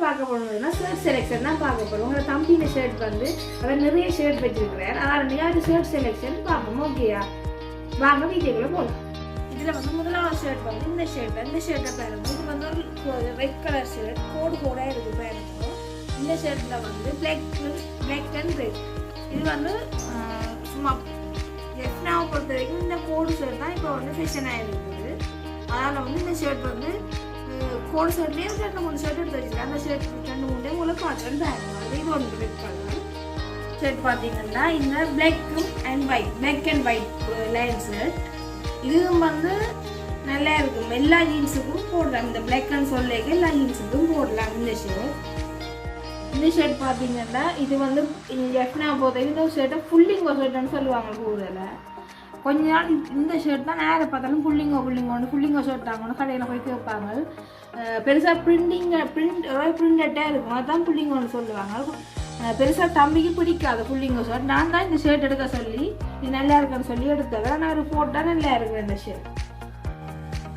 பார்க்க போறோம்னா shirt selection தான் பார்க்க போறோம். உங்களோட தம்பின ஷர்ட் வந்து அவர் நிறைய ஷர்ட் வச்சிருக்கிறார். அதான் நீங்க ஷர்ட் செலெக்ஷன் பார்ப்போம். ஓகேயா, வாங்க வீடியோக்குள்ள போகலாம். இதுல வந்து முதலாவது ஷர்ட் வந்து இந்த ஷர்ட்டை பாருங்க. இது வந்து ஒரு ரெட் கலர் ஷர்ட், கோடா இருக்கு பாருங்க. இந்த ஷர்ட்ல வந்து பிளாக் அண்ட் ரெட். இது வந்து சும்மா எஃப்னாவை பொறுத்த வரைக்கும் இந்த கோடு ஷர்ட் தான் இப்போ வந்து ஃபேஷன் ஆகிருக்குது. அதனால் வந்து இந்த ஷர்ட் வந்து கோடு ஷர்ட்லேயே 2-3 ஷர்ட் எடுத்து வச்சுருக்கேன். அந்த ஷர்ட் 2-3 உங்களுக்கு காட்டுறேன் பாருங்க. இது ஒன்று ரெட் கலர் ஷர்ட் பார்த்தீங்கன்னா இந்த black and white line shirt. இதுவும் வந்து நல்லா இருக்கும். எல்லா ஜீன்ஸுக்கும் போடலாம். இந்த பிளாக் அண்ட் சொல்லிக்கு எல்லா ஜீன்ஸுக்கும் போடலாம் இந்த ஷர்ட் பார்த்தீங்கன்னா இது வந்து எஃப்னா போதை இந்த ஷர்ட்டை ஃபுல்லிங்கோ ஷர்ட்டுன்னு சொல்லுவாங்க. கூடுதல் கொஞ்ச நாள் இந்த ஷர்ட் தான் நேரம் பார்த்தாலும் ஃபுல்லிங்கோ ஷர்ட் ஆகணும் கடையில் போய் கேட்பாங்க. பெருசாக பிரிண்டட்டாக இருக்கும். அதுதான் ஃபுல்லிங்கோன்னு சொல்லுவாங்க. பெருசாக தம்பிக்கு பிடிக்காது ஃபுல்லிங்கோ ஷர்ட். நான் தான் இந்த ஷர்ட் எடுக்க சொல்லி இது நல்லா இருக்குன்னு சொல்லி எடுத்தேன். நான் ஒரு போட்டால் நல்லா இருக்கும் இந்த ஷர்ட்.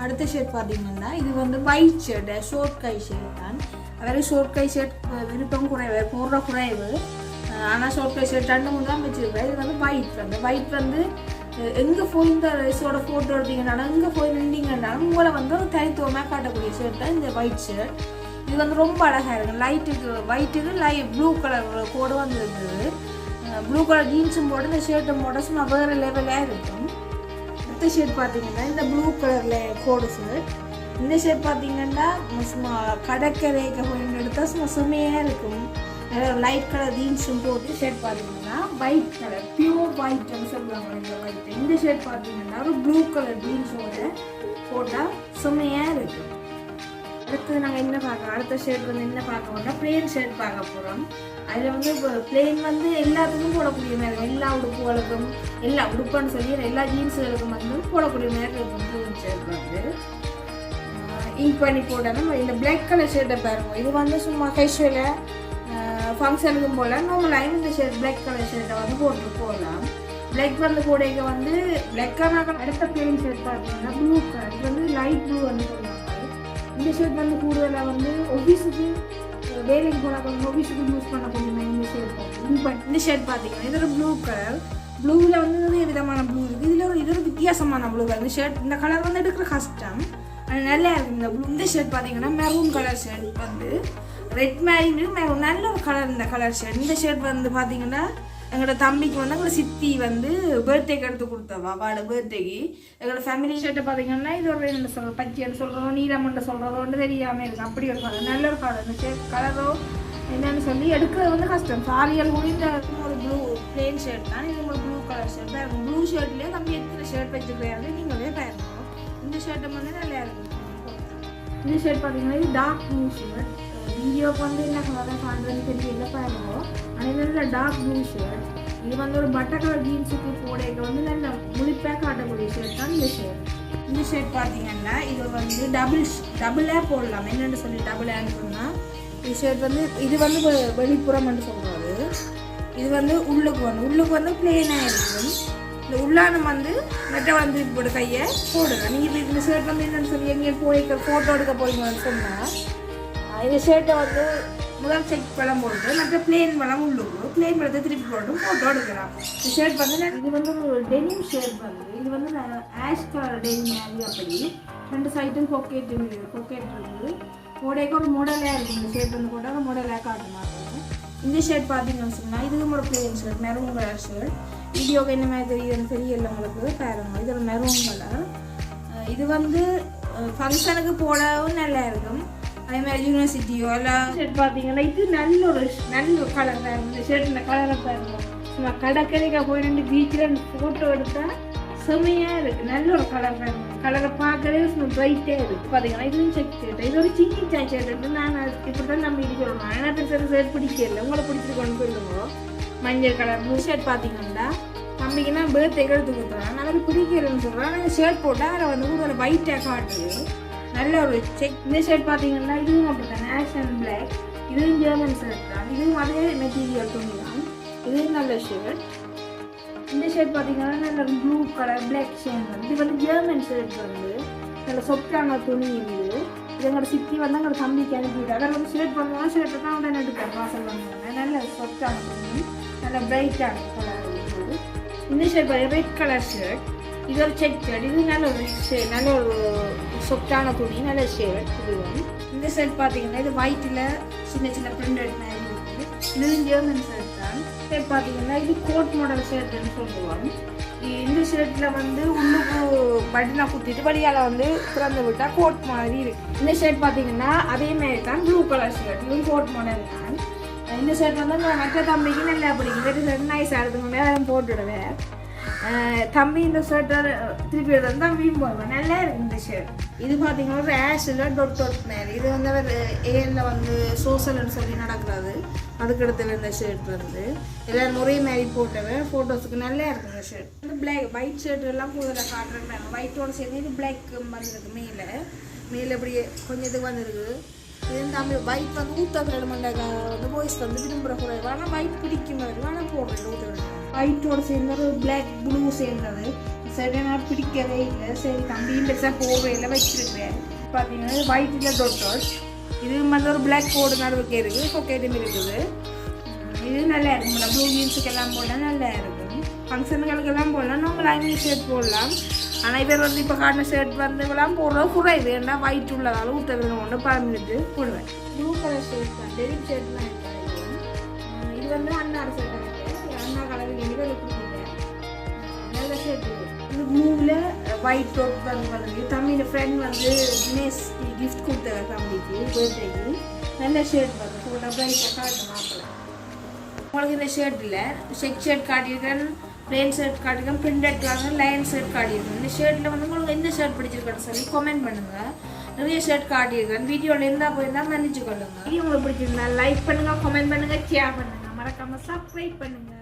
அடுத்த ஷர்ட் பார்த்தீங்கன்னா இது வந்து ஒயிட் ஷர்ட், ஷோர்ட் கை ஷர்ட் தான். அவரே ஷோர்ட் கை ஷர்ட் விருப்பம் குறைவு, போடுற குறைவு. ஆனால் ஷோர்ட் கை ஷர்ட் 2-3 தான் வச்சுருக்கேன். இது வந்து ஒயிட் வந்து எங்கே போய் இந்த ரைஸோட ஃபோட்டோ எடுத்தீங்கன்னாலும் எங்கே போய் நின்றீங்கன்னாலும் உங்களை வந்து ஒரு தனித்துவமாக காட்டக்கூடிய ஷர்ட் தான் இந்த ஒயிட் ஷர்ட். இது வந்து ரொம்ப அழகாக இருக்கும். ஒயிட்டுக்கு ப்ளூ கலர் கோடு வந்து இருக்குது. ப்ளூ கலர் ஜீன்ஸும் போட்டு இந்த ஷர்ட்டும் போட சும்மா வேறு லெவலாக இருக்கும். அடுத்த ஷர்ட் பார்த்தீங்கன்னா இந்த ப்ளூ கலரில் கோடு ஷர்ட். இந்த ஷர்ட் பார்த்தீங்கன்னா சும்மா கடற்கரைக்கு போய் எடுத்தால் சும்மா சுமையாக இருக்கும். லைட் கலர் ஜீன்ஸும் போட்டு ஷர்ட் பார்த்தீங்கன்னா ஒயிட் கலர் பியூர் ஒயிட்னு சொல்லுவாங்க. இந்த ஷர்ட் பார்த்தீங்கன்னா ஒரு ப்ளூ கலர் ஜீன்ஸோட போட்டால் சுமையாக இருக்கும். அடுத்தது நாங்கள் என்ன பார்க்கலாம், அடுத்த ஷர்ட் வந்து என்ன பார்க்க போறோம்னா பிளேன் ஷர்ட் பார்க்க போகிறோம். அதில் வந்து இப்போ பிளேன் வந்து எல்லாத்துக்கும் போடக்கூடிய மாதிரி இருக்கும். எல்லா உடுப்புகளுக்கும் எல்லா உடுப்புன்னு சொல்லி எல்லா ஜீன்ஸுகளுக்கும் வந்து போடக்கூடிய மாதிரி இருக்கும். பிளேன் ஷர்ட் வந்து இங்க் பண்ணி போட்டாலும் இந்த பிளாக் கலர் ஷர்ட்டை பாருங்க. இது வந்து சும்மா கேஷுவலாக ஃபங்க்ஷனுக்கும் போகலாம். நார்மலாக இந்த ஷர்ட் பிளாக் கலர் ஷர்ட்டை வந்து போட்டு போகலாம். பிளாக் வந்து போடைக்க வந்து பிளாக்கான அடுத்த பிளேன் ஷர்ட் பார்த்தீங்கன்னா ப்ளூ கலர். இது வந்து லைட் ப்ளூ வந்து சொல்லுவாங்க. இந்த ஷர்ட் வந்து கூடுதலாக வந்து ஆஃபீஸுக்கு வேலைக்கு போனாங்க ஆஃபீஸுக்கு யூஸ் பண்ணக்கூடிய இந்த ஷர்ட் பார்த்தீங்கன்னா இது ஒரு ப்ளூ கலர். ப்ளூவில் வந்து நிறைய விதமான ப்ளூ இருக்குது. இது ஒரு வித்தியாசமான ப்ளூ கலர். இந்த ஷர்ட் இந்த கலர் வந்து எடுக்கிற கஷ்டம், அது நல்லா இருக்குது இந்த ப்ளூ. இந்த ஷர்ட் பார்த்தீங்கன்னா மெரூன் கலர் ஷர்ட் வந்து ரெட் மேரி மெரூன் நல்ல ஒரு கலர். இந்த கலர் ஷர்ட் இந்த ஷர்ட் வந்து பார்த்தீங்கன்னா எங்களோட தம்பிக்கு வந்து எங்களோட சித்தி வந்து பர்த்டேக்கு எடுத்து கொடுத்தவா வாட பர்த்டேக்கு. எங்களோட ஃபேமிலி ஷர்ட்டை பார்த்தீங்கன்னா இது ஒரு என்ன சொல்கிறோம், பச்சைன்னு சொல்கிறதோ நீலமண்டை சொல்கிறதோ ஒன்று தெரியாமல் இருக்கும். அப்படி ஒரு கலர், நல்ல ஒரு கலர். இந்த ஷர்ட் கலரோ என்னன்னு சொல்லி எடுக்கிறது வந்து கஷ்டம். சாரியால் கூட இந்த ஒரு ப்ளூ பிளேன் ஷர்ட் தான். இது ஒரு ப்ளூ கலர் ஷர்ட் தான் இருக்கும். ப்ளூ ஷர்ட்லேயே தம்பி எத்தனை ஷர்ட் வச்சுருக்காரு நீங்களே பாருங்க. இந்த ஷர்ட்டை வந்து நல்லா இருக்கும். இந்த ஷர்ட் பார்த்தீங்கன்னா இது டார்க் ப்ளூ ஷர்ட். வீடியோக்கு வந்து என்ன கலர் காண்றதுன்னு தெரியல பாருங்க. ஆனால் நல்ல டார்க் ப்ளூ ஷர்ட். இது வந்து ஒரு பட்டர் கலர் ஜீன்ஸுக்கு போடைக்கு வந்து நல்ல முழிப்பாக காட்டக்கூடிய ஷர்ட் தான் இந்த ஷர்ட். இந்த ஷர்ட் பார்த்தீங்கன்னா இது வந்து டபுளாக போடலாம். என்னென்னு சொல்லி டபுளான்னு சொன்னால் இந்த ஷர்ட் வந்து இது வந்து வெளிப்புறம்னு சொல்கிறது. இது வந்து உள்ளுக்கு வந்து பிளெயினாக இருக்கும். இந்த உள்ளானம் வந்து நெட்டை வந்து போட்டு கையை போடுங்க. நீங்கள் இந்த ஷர்ட் வந்து என்னென்னு சொல்லி எங்கேயும் போய் ஃபோட்டோ எடுக்க போறீங்கன்னு சொன்னால் இந்த ஷர்ட்டை வந்து முதல் செக் பழம் போட்டு மற்ற பிளேன் பழம் உள்ளுக்கு பிளேன் பழத்தை திருப்பி போட்டு ஃபோட்டோ எடுக்கலாம். இந்த ஷர்ட் வந்து இது வந்து ஒரு டெனிம் ஷர்ட் வந்து இது வந்து ஆஷ் கலர் டெனிம் மாதிரி. அப்படி 2 சைடும் பொக்கெட் இருக்குது. போடைக்கு ஒரு மாடலாக இருக்குது. இந்த ஷர்ட் வந்து போட்டால் ஒரு மாடலாக காட்ட மாட்டாங்க. இந்த ஷர்ட் பார்த்தீங்கன்னு சொன்னால் இதுவும் ஒரு plane shirt, maroon colour shirt. வீடியோக்கு என்ன மாதிரி தெரியுதுன்னு தெரியல உங்களுக்கு பாருங்க. இது ஒரு மெரூன் கலர். இது வந்து ஃபங்க்ஷனுக்கு போடவும் நல்லா இருக்கும். அதே மாதிரி யூனிவர்சிட்டியோ எல்லாம் ஷர்ட் பார்த்தீங்கன்னா இது நல்ல ஒரு கலர் தான் இருக்கும். இந்த ஷர்ட் இந்த கலரை பாருங்க. சும்மா கடற்கரைக்கு போய் 2 பீச்சில் ஃபோட்டோ எடுத்தால் செம்மையாக இருக்குது. நல்ல ஒரு கலர் தான் இருக்கும். கலரை பார்க்கவே சும்மா பிரைட்டாக இருக்குது. பார்த்தீங்கன்னா இதுவும் செக் ஷர்ட். இது ஒரு சின்னி சாய் ஷர்ட் இருக்குது. நான் இப்படி தான் நம்ம இது சொல்லணும். ஆனால் பெருசாக ஷர்ட் பிடிக்கல. உங்களை பிடிச்சிட்டு கொண்டு போயிடுவோம். மஞ்சள் கலர் ப்ளூ ஷர்ட் பார்த்தீங்கன்னா தம்பிக்குன்னா பர்த்டேக்கு எடுத்து கொடுத்துருவாங்க. நல்லா பிடிக்கலன்னு சொல்கிறேன். ஆனால் ஷர்ட் போட்டால் அதில் வந்து ஒரு ஒயிட்டாக காட்டுது. நல்ல ஒரு செக். இந்த ஷர்ட் பார்த்தீங்கன்னா இதுவும் அப்படி தான் ஆஷ் அண்ட் பிளாக். இதுவும் ஜெர்மன் ஷர்ட் தான். இதுவும் அதே மெட்டீரியல் துணி தான். இதுவும் நல்ல ஷர்ட். இந்த ஷர்ட் பார்த்தீங்கன்னா நல்ல ப்ளூ கலர் பிளாக் ஷேட் வந்து இது வந்து ஜெர்மன் ஷர்ட் வந்து நல்ல சொப்டான துணி. இது இது எங்களோட சித்தி வந்து எங்களோட தம்பிக்கு அனுப்பிவிட்டாங்க. அவர் வந்து ஷர்ட் பண்ணுவாங்க, ஷர்ட்டை தான் உடனே எடுப்பேன் வாசல் பண்ணுவாங்க. நல்ல சொட்டான துணி, நல்ல பிரைட்டான கலர் இருக்குது. இந்த ஷர்ட் பாருங்க ரெட் கலர் ஷர்ட், இது ஒரு செக் ஷர்ட், இது நல்ல ஒரு சொட்டான துணி, நல்ல ஷர்ட். இது இந்த ஷர்ட் பார்த்தீங்கன்னா இது ஒயிட்டில் சின்ன சின்ன பிரிண்டட் மாதிரி இருக்குது. இது ஜெர்மன் ஷர்ட் தான். ஷர்ட் பார்த்தீங்கன்னா இது கோட் மாடல் ஷர்ட்னு சொல்லுவாங்க. இந்த ஷர்ட்டில் வந்து உள்ளுக்கு பட்டனை குத்திட்டு படியால் வந்து திறந்து விட்டால் கோட் மாதிரி இருக்குது. இந்த ஷர்ட் பார்த்தீங்கன்னா அதே மாதிரி தான் ப்ளூ கலர் ஷர்ட், இதுவும் கோட் மாடல் தான். இந்த ஷர்ட் வந்து மற்ற தம்பிக்கு நல்லா பிடிக்கும். இந்த ஷர்ட் நைஸாக இருக்குங்க, அதெல்லாம் போட்டுடுவேன். தம்பி இந்த ஷர்ட்டை திருப்பி எடுத்து தம்பியும் போடுவேன். நல்லா இருக்குது இந்த ஷர்ட். இது பார்த்தீங்கன்னா ஒரு ஆஷில் டொட் மேலே, இது வந்து அவர் ஏஎல்ல வந்து சோஷல்னு சொல்லி நடக்கிறது, அதுக்கு எடுத்து இந்த ஷர்ட் வந்து எல்லோரும் ஒரே மாதிரி போட்டவன் ஃபோட்டோஸுக்கு நல்லா இருக்கும் இந்த ஷர்ட். இந்த பிளாக் ஒயிட் ஷர்ட் எல்லாம் கூடுதலாக காட்டுறாங்க. ஒயிட்டோட சேர்ந்து இது பிளாக் வந்துருக்கு, மேலே இப்படியே கொஞ்சம் இது வந்துருக்கு. இது தம்பி ஒயிட் வந்து ஊற்ற மண்டாக வந்து பாய்ஸ் வந்து விரும்புகிற குறைவு, ஆனால் ஒயிட் பிடிக்கும் ஆனால் போடுறேன் ஊற்ற ஒயிட்டோட சேர்ந்தது பிளாக் ப்ளூ சேர்ந்தது. சரி நான் பிடிக்கவே இல்லை, சரி தம்பியும் பெருசாக போகவே இல்லை, வச்சிருக்கிறேன். பார்த்தீங்கன்னா ஒயிட்டில் டொட், இது வந்து ஒரு பிளாக் கோடு நடுவுக்கு இருக்குது, பொக்கேட்டும் இருக்குது. இது நல்லா இருக்கும், ப்ளூ ஜீன்ஸுக்கெல்லாம் போடலாம், நல்லா இருக்கும். ஃபங்க்ஷனுகளுக்கெல்லாம் போடலாம், நாங்கள் லைனிங் ஷர்ட் போடலாம். ஆனால் இவர் வந்து இப்போ காட்டின ஷர்ட் வந்து எல்லாம் போடுறது குறைவு, ஏன்னா ஒயிட் உள்ளதால் ஊற்ற ஒன்று 10 போடுவேன். ப்ளூ கலர் ஷர்ட் தான், டெரிம் ஷர்ட் தான் இது வந்து அண்ணாறு ஷர்ட் அண்ணா கலரில் இவர் கொடுத்துருக்கேன். நல்ல ஷர்ட் இது ப்ளூவில் ஒயிட் டாப் வந்து தம்பியோட ஃப்ரெண்ட் வந்து தினேஷ் கிஃப்ட் கொடுத்தாரு தம்பிக்கு பர்த்டேக்கு. நல்ல ஷர்ட் வந்து ஃபுல்லாக ப்ரைட்டாக காட்டும் மாப்பிள்ள. உங்களுக்கு இந்த ஷர்ட் இல்லை, செக் ஷர்ட் காட்டியிருக்கேன், பிளேன் ஷர்ட் காட்டியிருக்கேன், பிரிண்டட் காட்டியிருக்கேன், லைன் ஷர்ட் காட்டியிருக்கேன். இந்த ஷர்ட்டில் வந்து உங்களுக்கு எந்த ஷர்ட் பிடிச்சிருக்கேன்னு சொல்லி கமெண்ட் பண்ணுங்கள். நிறைய ஷர்ட் காட்டியிருக்கேன், வீடியோவில் இருந்தால் போயிருந்தால் மன்னிச்சு கொள்ளுங்கள். வீடியோ உங்களுக்கு பிடிச்சிருந்தா லைக் பண்ணுங்கள், கமெண்ட் பண்ணுங்கள், ஷேர் பண்ணுங்கள், மறக்காமல் சப்ஸ்கிரைப் பண்ணுங்கள்.